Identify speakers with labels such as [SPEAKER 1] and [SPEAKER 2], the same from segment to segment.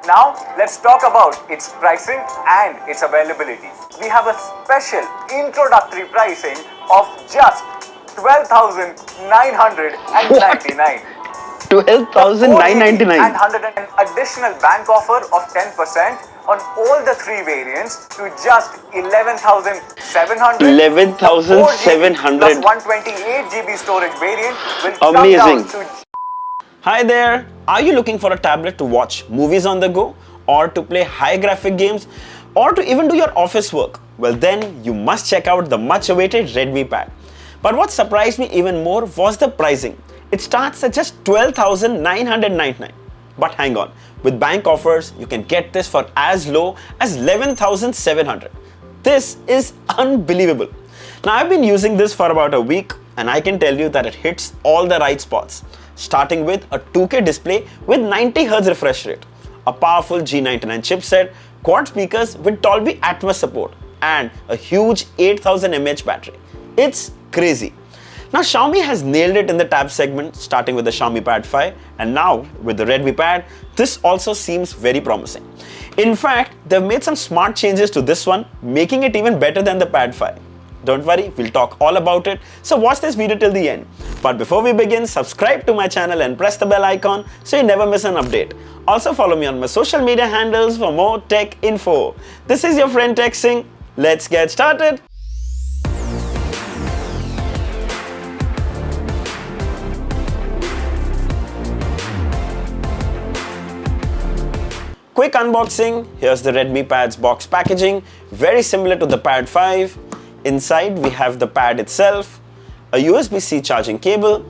[SPEAKER 1] Now let's talk about its pricing and its availability. We have a special introductory pricing of just 12,999.
[SPEAKER 2] 12,999.
[SPEAKER 1] And 100 an additional bank offer of 10% on all the three variants to just 11,700.
[SPEAKER 2] 11,700.
[SPEAKER 1] Plus 128 GB storage variant will
[SPEAKER 2] Amazing.
[SPEAKER 1] come down to.
[SPEAKER 2] Hi there. Are you looking for a tablet to watch movies on the go, or to play high graphic games, or to even do your office work? Well, then you must check out the much awaited Redmi Pad. But what surprised me even more was the pricing. It starts at just 12,999. But hang on, with bank offers, you can get this for as low as 11,700. This is unbelievable. Now, I've been using this for about a week, and I can tell you that it hits all the right spots. Starting with a 2K display with 90Hz refresh rate, a powerful G99 chipset, quad speakers with Dolby Atmos support, and a huge 8000 mAh battery. It's crazy. Now, Xiaomi has nailed it in the tab segment, starting with the Xiaomi Pad 5, and now with the Redmi Pad, this also seems very promising. In fact, they've made some smart changes to this one, making it even better than the Pad 5. Don't worry, we'll talk all about it, so watch this video till the end. But before we begin, subscribe to my channel and press the bell icon so you never miss an update. Also follow me on my social media handles for more tech info. This is your friend TechSing. Let's get started. Quick unboxing. Here's the Redmi Pad's box packaging, very similar to the Pad 5. Inside we have the pad itself, a USB-C charging cable,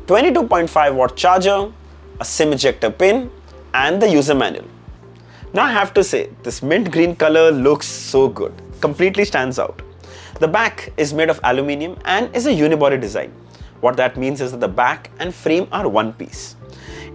[SPEAKER 2] 22.5 watt charger, a SIM ejector pin, and the user manual. Now I have to say, this mint green color looks so good, completely stands out. The back is made of aluminium and is a unibody design. What that means is that the back and frame are one piece.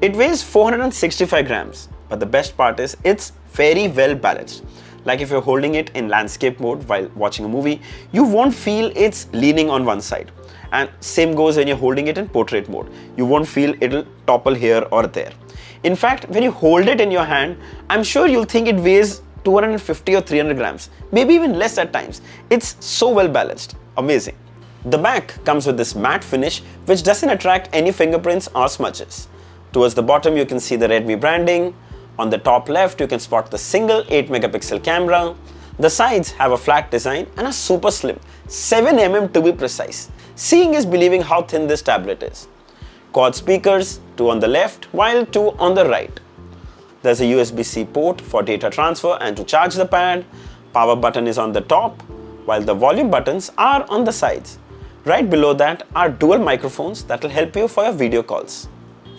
[SPEAKER 2] It weighs 465 grams, but the best part is it's very well balanced. Like if you're holding it in landscape mode while watching a movie, you won't feel it's leaning on one side. And same goes when you're holding it in portrait mode. You won't feel it'll topple here or there. In fact, when you hold it in your hand, I'm sure you'll think it weighs 250 or 300 grams, maybe even less at times. It's so well balanced. Amazing. The back comes with this matte finish which doesn't attract any fingerprints or smudges. Towards the bottom you can see the Redmi branding. On the top left, you can spot the single 8-megapixel camera. The sides have a flat design and a super slim 7mm to be precise. Seeing is believing how thin this tablet is. Quad speakers, 2 on the left while 2 on the right. There's a USB-C port for data transfer and to charge the pad. Power button is on the top while the volume buttons are on the sides. Right below that are dual microphones that will help you for your video calls.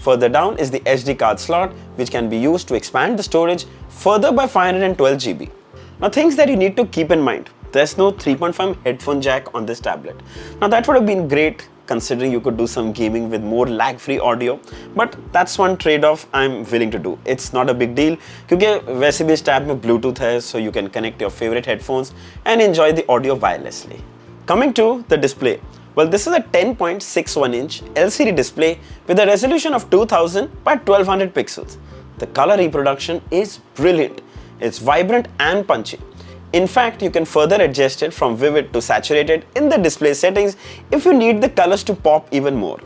[SPEAKER 2] Further down is the SD card slot, which can be used to expand the storage further by 512 GB. Now, things that you need to keep in mind. There's no 3.5 headphone jack on this tablet. Now, that would have been great considering you could do some gaming with more lag-free audio, but that's one trade-off I'm willing to do. It's not a big deal because वैसे भी इस tab में Bluetooth है, so you can connect your favorite headphones and enjoy the audio wirelessly. Coming to the display. Well, this is a 10.61-inch LCD display with a resolution of 2000 by 1200 pixels. The color reproduction is brilliant. It's vibrant and punchy. In fact, you can further adjust it from vivid to saturated in the display settings if you need the colors to pop even more.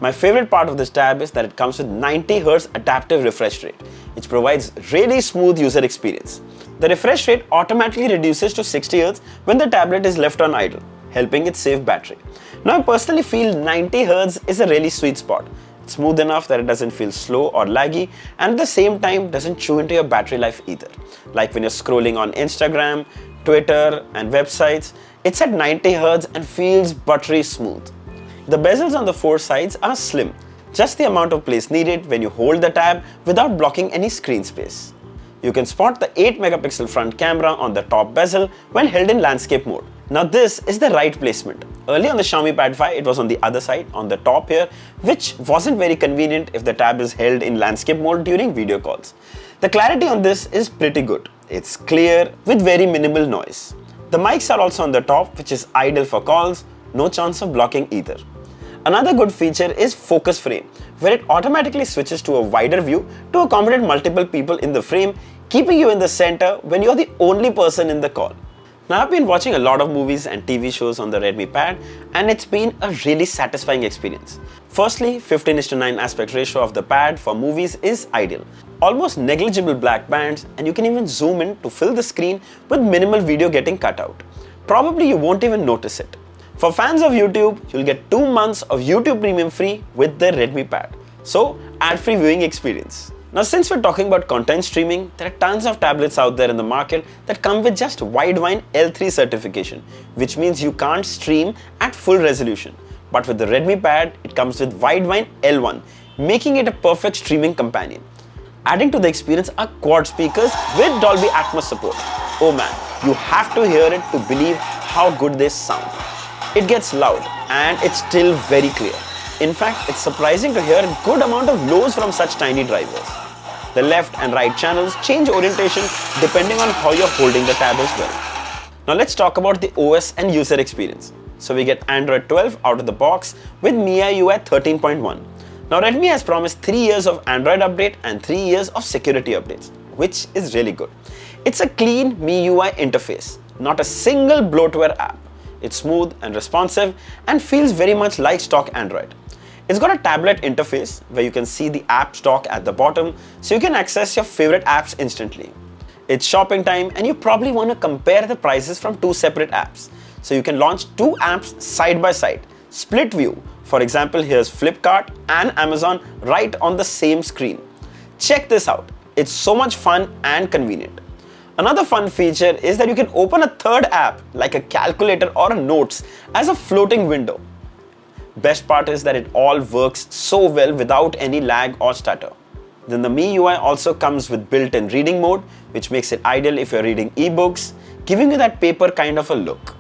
[SPEAKER 2] My favorite part of this tab is that it comes with 90Hz adaptive refresh rate, which provides really smooth user experience. The refresh rate automatically reduces to 60Hz when the tablet is left on idle, helping it save battery. Now, I personally feel 90Hz is a really sweet spot. It's smooth enough that it doesn't feel slow or laggy and at the same time doesn't chew into your battery life either. Like when you're scrolling on Instagram, Twitter and websites, it's at 90Hz and feels buttery smooth. The bezels on the 4 sides are slim, just the amount of place needed when you hold the tab without blocking any screen space. You can spot the 8-megapixel front camera on the top bezel when held in landscape mode. Now this is the right placement. Earlier on the Xiaomi Pad 5, it was on the other side, on the top here, which wasn't very convenient if the tab is held in landscape mode during video calls. The clarity on this is pretty good. It's clear with very minimal noise. The mics are also on the top, which is ideal for calls, no chance of blocking either. Another good feature is focus frame, where it automatically switches to a wider view to accommodate multiple people in the frame, keeping you in the center when you're the only person in the call. Now, I've been watching a lot of movies and TV shows on the Redmi Pad, and it's been a really satisfying experience. Firstly, 15:9 aspect ratio of the pad for movies is ideal. Almost negligible black bands, and you can even zoom in to fill the screen with minimal video getting cut out. Probably you won't even notice it. For fans of YouTube, you'll get 2 months of YouTube Premium free with the Redmi Pad. So, ad-free viewing experience. Now, since we're talking about content streaming, there are tons of tablets out there in the market that come with just Widevine L3 certification, which means you can't stream at full resolution. But with the Redmi Pad, it comes with Widevine L1, making it a perfect streaming companion. Adding to the experience are quad speakers with Dolby Atmos support. Oh man, you have to hear it to believe how good they sound. It gets loud and it's still very clear. In fact, it's surprising to hear a good amount of lows from such tiny drivers. The left and right channels change orientation depending on how you're holding the tab as well. Now let's talk about the OS and user experience. So we get Android 12 out of the box with MIUI 13.1. Now Redmi has promised 3 years of Android update and 3 years of security updates, which is really good. It's a clean MIUI interface, not a single bloatware app. It's smooth and responsive and feels very much like stock Android. It's got a tablet interface where you can see the app stock at the bottom, so you can access your favorite apps instantly. It's shopping time and you probably want to compare the prices from 2 separate apps. So you can launch 2 apps side by side, split view. For example, here's Flipkart and Amazon right on the same screen. Check this out. It's so much fun and convenient. Another fun feature is that you can open a third app like a calculator or a notes as a floating window. Best part is that it all works so well without any lag or stutter. Then the MIUI also comes with built-in reading mode, which makes it ideal if you're reading ebooks, giving you that paper kind of a look.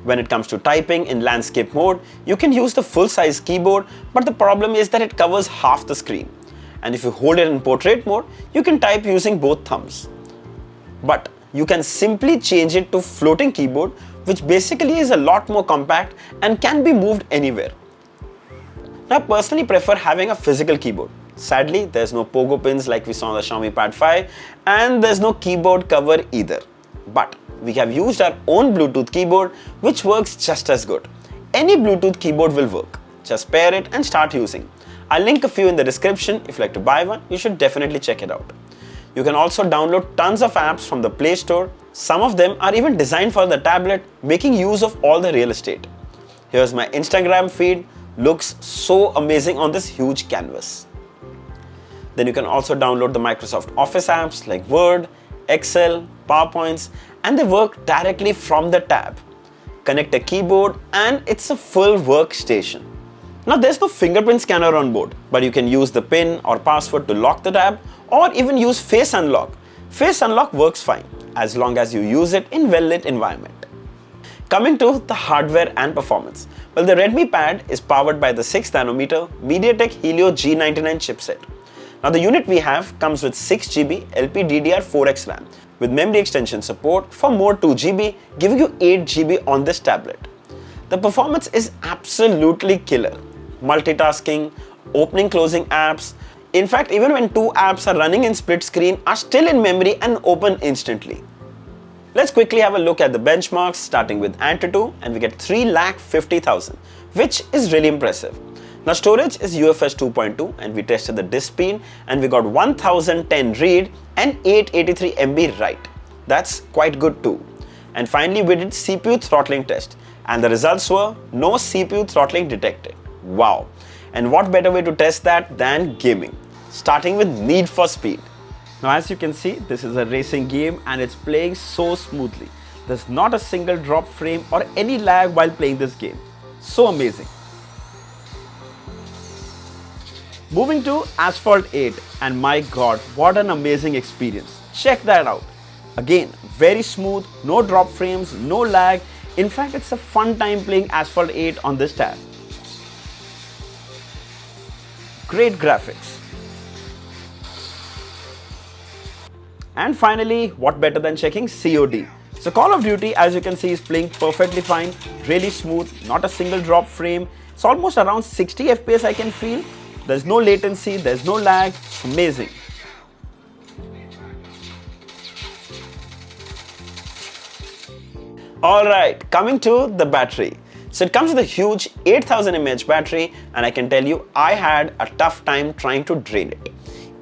[SPEAKER 2] When it comes to typing in landscape mode, you can use the full-size keyboard, but the problem is that it covers half the screen. And if you hold it in portrait mode, you can type using both thumbs. But you can simply change it to floating keyboard, which basically is a lot more compact and can be moved anywhere. Now, I personally prefer having a physical keyboard. Sadly, there's no pogo pins like we saw on the Xiaomi Pad 5, and there's no keyboard cover either. But we have used our own Bluetooth keyboard, which works just as good. Any Bluetooth keyboard will work. Just pair it and start using. I'll link a few in the description. If you'd like to buy one, you should definitely check it out. You can also download tons of apps from the Play Store. Some of them are even designed for the tablet, making use of all the real estate. Here's my Instagram feed. Looks so amazing on this huge canvas. Then you can also download the Microsoft Office apps like Word, Excel, PowerPoints, and they work directly from the tab. Connect a keyboard and it's a full workstation. Now there's no fingerprint scanner on board, but you can use the PIN or password to lock the tab or even use Face Unlock. Face Unlock works fine as long as you use it in well-lit environment. Coming to the hardware and performance. Well, the Redmi Pad is powered by the 6nm MediaTek Helio G99 chipset. Now the unit we have comes with 6GB LPDDR4X RAM with memory extension support for more 2GB, giving you 8GB on this tablet. The performance is absolutely killer. Multitasking, opening closing apps. In fact, even when 2 apps are running in split screen are still in memory and open instantly. Let's quickly have a look at the benchmarks, starting with Antutu, and we get 3,50,000, which is really impressive. Now storage is UFS 2.2 and we tested the disk speed and we got 1010 read and 883 MB write. That's quite good too. And finally we did CPU throttling test and the results were no CPU throttling detected. Wow! And what better way to test that than gaming? Starting with Need for Speed. Now as you can see, this is a racing game and it's playing so smoothly. There's not a single drop frame or any lag while playing this game. So amazing. Moving to Asphalt 8, and my god, what an amazing experience. Check that out. Again, very smooth, no drop frames, no lag. In fact, it's a fun time playing Asphalt 8 on this tab. Great graphics. And finally, what better than checking COD? So Call of Duty, as you can see, is playing perfectly fine, really smooth, not a single drop frame, It's almost around 60 FPS I can feel. There's no latency, there's no lag. Amazing. Alright, coming to the battery. So it comes with a huge 8000 mAh battery, and I can tell you I had a tough time trying to drain it.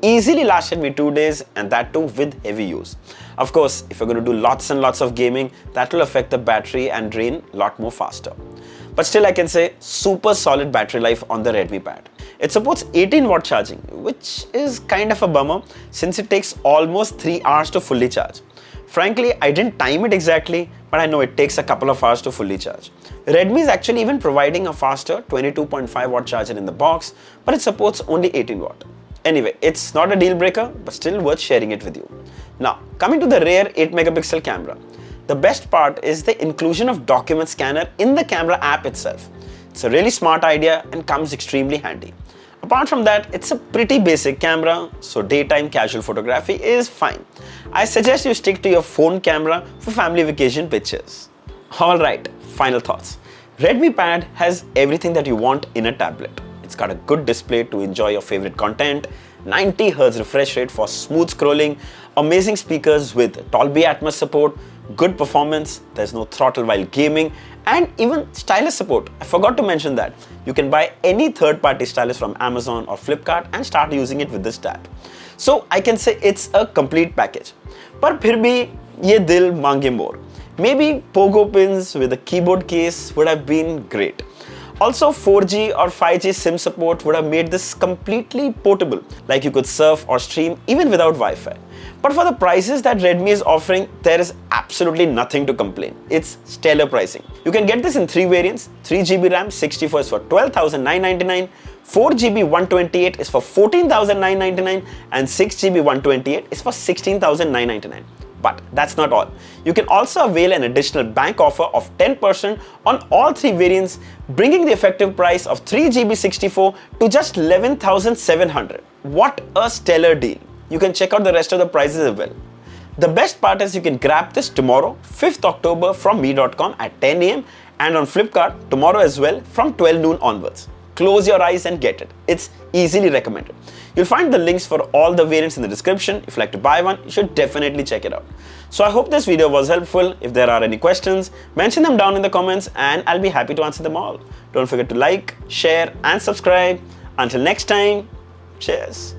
[SPEAKER 2] Easily lasted me 2 days, and that too with heavy use. Of course, if you're going to do lots and lots of gaming, that will affect the battery and drain a lot more faster. But still I can say super solid battery life on the Redmi Pad. It supports 18 watt charging, which is kind of a bummer since it takes almost 3 hours to fully charge. Frankly, I didn't time it exactly, but I know it takes a couple of hours to fully charge. Redmi is actually even providing a faster 22.5 watt charger in the box, but it supports only 18 watt. Anyway, it's not a deal breaker, but still worth sharing it with you. Now, coming to the rear 8 megapixel camera. The best part is the inclusion of document scanner in the camera app itself. It's a really smart idea and comes extremely handy. Apart from that, it's a pretty basic camera, so daytime casual photography is fine. I suggest you stick to your phone camera for family vacation pictures. Alright, final thoughts. Redmi Pad has everything that you want in a tablet. It's got a good display to enjoy your favorite content, 90Hz refresh rate for smooth scrolling, amazing speakers with Dolby Atmos support, good performance, there's no throttle while gaming, and even stylus support. I forgot to mention that. You can buy any third-party stylus from Amazon or Flipkart and start using it with this tab. So I can say it's a complete package. But phir bhi ye dil mange more. Maybe pogo pins with a keyboard case would have been great. Also, 4G or 5G SIM support would have made this completely portable, like you could surf or stream even without Wi-Fi. But for the prices that Redmi is offering, there is absolutely nothing to complain. It's stellar pricing. You can get this in 3 variants. 3GB RAM 64 is for 12,999, 4GB 128 is for 14,999, and 6GB 128 is for 16,999. But that's not all. You can also avail an additional bank offer of 10% on all 3 variants, bringing the effective price of 3GB 64 to just 11,700. What a stellar deal. You can check out the rest of the prices as well. The best part is you can grab this tomorrow, 5th October from mi.com at 10 AM and on Flipkart tomorrow as well from 12 noon onwards. Close your eyes and get it. It's easily recommended. You'll find the links for all the variants in the description. If you'd like to buy one, you should definitely check it out. So I hope this video was helpful. If there are any questions, mention them down in the comments and I'll be happy to answer them all. Don't forget to like, share and subscribe. Until next time, cheers.